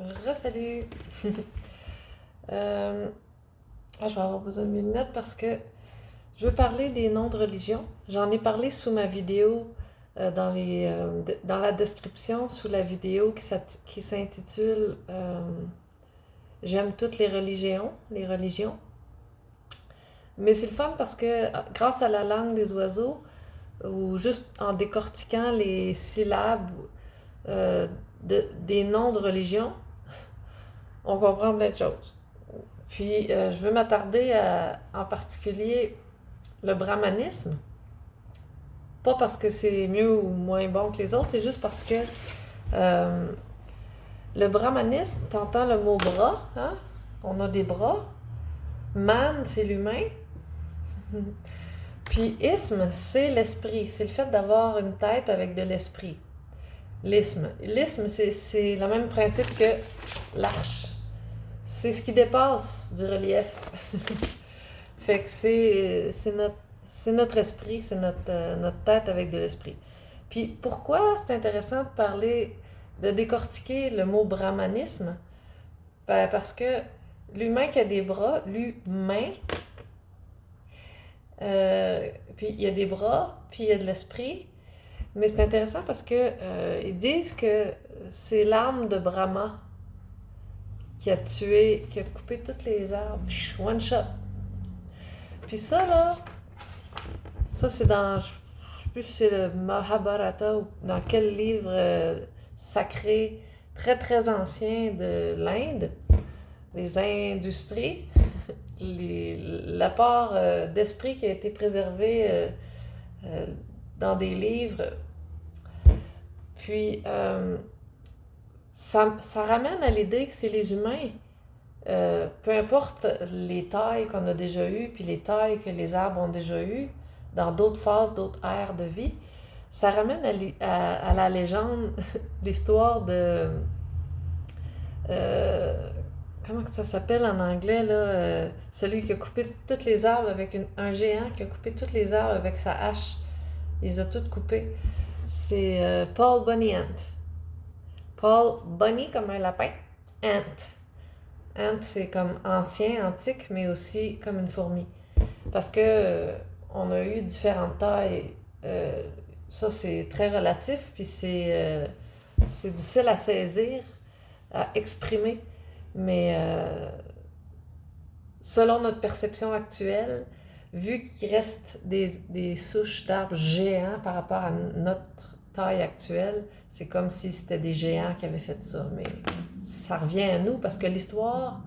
Re-salut! Euh, je vais avoir besoin de mes lunettes parce que je veux parler des noms de religion. J'en ai parlé sous ma vidéo, dans la description, sous la vidéo qui s'intitule J'aime toutes les religions. Mais c'est le fun parce que grâce à la langue des oiseaux, ou juste en décortiquant les syllabes des noms de religion, on comprend plein de choses. Puis, je veux m'attarder en particulier le brahmanisme. Pas parce que c'est mieux ou moins bon que les autres, c'est juste parce que euh, le brahmanisme, t'entends le mot bras, hein? On a des bras. Man, c'est l'humain. Puis isme, c'est l'esprit. C'est le fait d'avoir une tête avec de l'esprit. L'isme, c'est le même principe que l'arche. C'est ce qui dépasse du relief. Fait que c'est notre esprit, c'est notre tête avec de l'esprit. Puis pourquoi c'est intéressant de parler, de décortiquer le mot brahmanisme? Ben, parce que l'humain qui a des bras, l'humain, puis il y a des bras, puis il y a de l'esprit. Mais c'est intéressant parce que ils disent que c'est l'âme de Brahma qui a coupé toutes les arbres, one shot. Puis ça, là, ça c'est je sais plus si c'est le Mahabharata ou dans quel livre sacré très très ancien de l'Inde, les industries, l'apport d'esprit qui a été préservé euh, dans des livres. Puis ça ramène à l'idée que c'est les humains, peu importe les tailles qu'on a déjà eues, puis les tailles que les arbres ont déjà eues, dans d'autres phases, d'autres ères de vie, ça ramène à la légende, l'histoire de... euh, comment que ça s'appelle en anglais, là? Celui qui a coupé toutes les arbres avec un géant qui a coupé toutes les arbres avec sa hache. Il les a toutes coupées. C'est Paul Bunyan. Paul Bunny comme un lapin. Ant. Ant, c'est comme ancien, antique, mais aussi comme une fourmi. Parce que on a eu différentes tailles. Ça, c'est très relatif, puis c'est difficile à saisir, à exprimer. Mais selon notre perception actuelle, vu qu'il reste des souches d'arbres géants par rapport à notre taille actuelle, c'est comme si c'était des géants qui avaient fait ça. Mais ça revient à nous parce que l'histoire,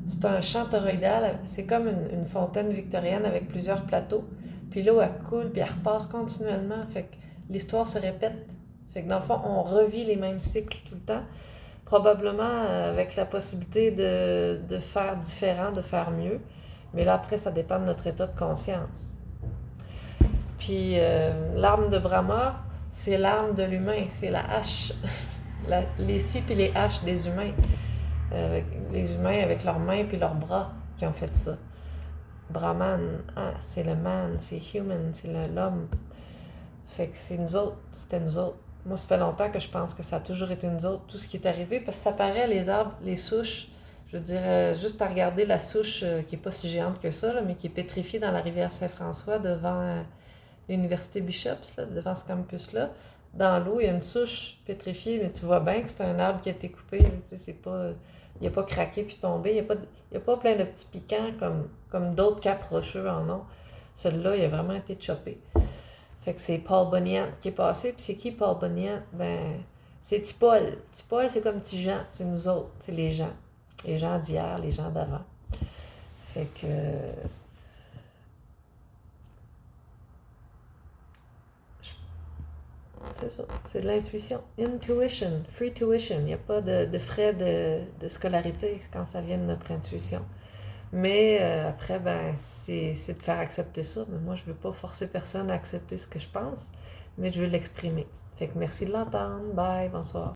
c'est un champ toroïdal, c'est comme une fontaine victorienne avec plusieurs plateaux. Puis l'eau, elle coule, puis elle repasse continuellement. Fait que l'histoire se répète. Fait que dans le fond, on revit les mêmes cycles tout le temps. Probablement avec la possibilité de faire différent, de faire mieux. Mais là, après, ça dépend de notre état de conscience. Puis l'arme de Brahma, c'est l'arme de l'humain, c'est la hache. Les scies puis les haches des humains. Les humains avec leurs mains puis leurs bras qui ont fait ça. Brahman, ah, c'est le man, c'est human, c'est l'homme. Fait que c'est nous autres, c'était nous autres. Moi, ça fait longtemps que je pense que ça a toujours été nous autres, tout ce qui est arrivé, parce que ça paraît, les arbres, les souches, je veux dire, juste à regarder la souche qui est pas si géante que ça, là, mais qui est pétrifiée dans la rivière Saint-François devant l'université Bishops, là, devant ce campus-là. Dans l'eau, il y a une souche pétrifiée, mais tu vois bien que c'est un arbre qui a été coupé. Tu sais, c'est pas, il n'a pas craqué puis tombé. Il y a pas plein de petits piquants comme d'autres capes rocheux en ont. Celui-là, il a vraiment été choppé. Fait que c'est Paul Bunyan qui est passé. Puis c'est qui Paul Bunyan? Ben, c'est Petit Paul. Petit Paul, c'est comme Petit Jean. C'est nous autres. C'est les gens. Les gens d'hier, les gens d'avant. Fait que... c'est ça. C'est de l'intuition. Intuition. Free tuition. Il n'y a pas de frais de scolarité quand ça vient de notre intuition. Mais après, ben, c'est de faire accepter ça. Mais moi, je veux pas forcer personne à accepter ce que je pense, mais je veux l'exprimer. Fait que merci de l'entendre. Bye, bonsoir.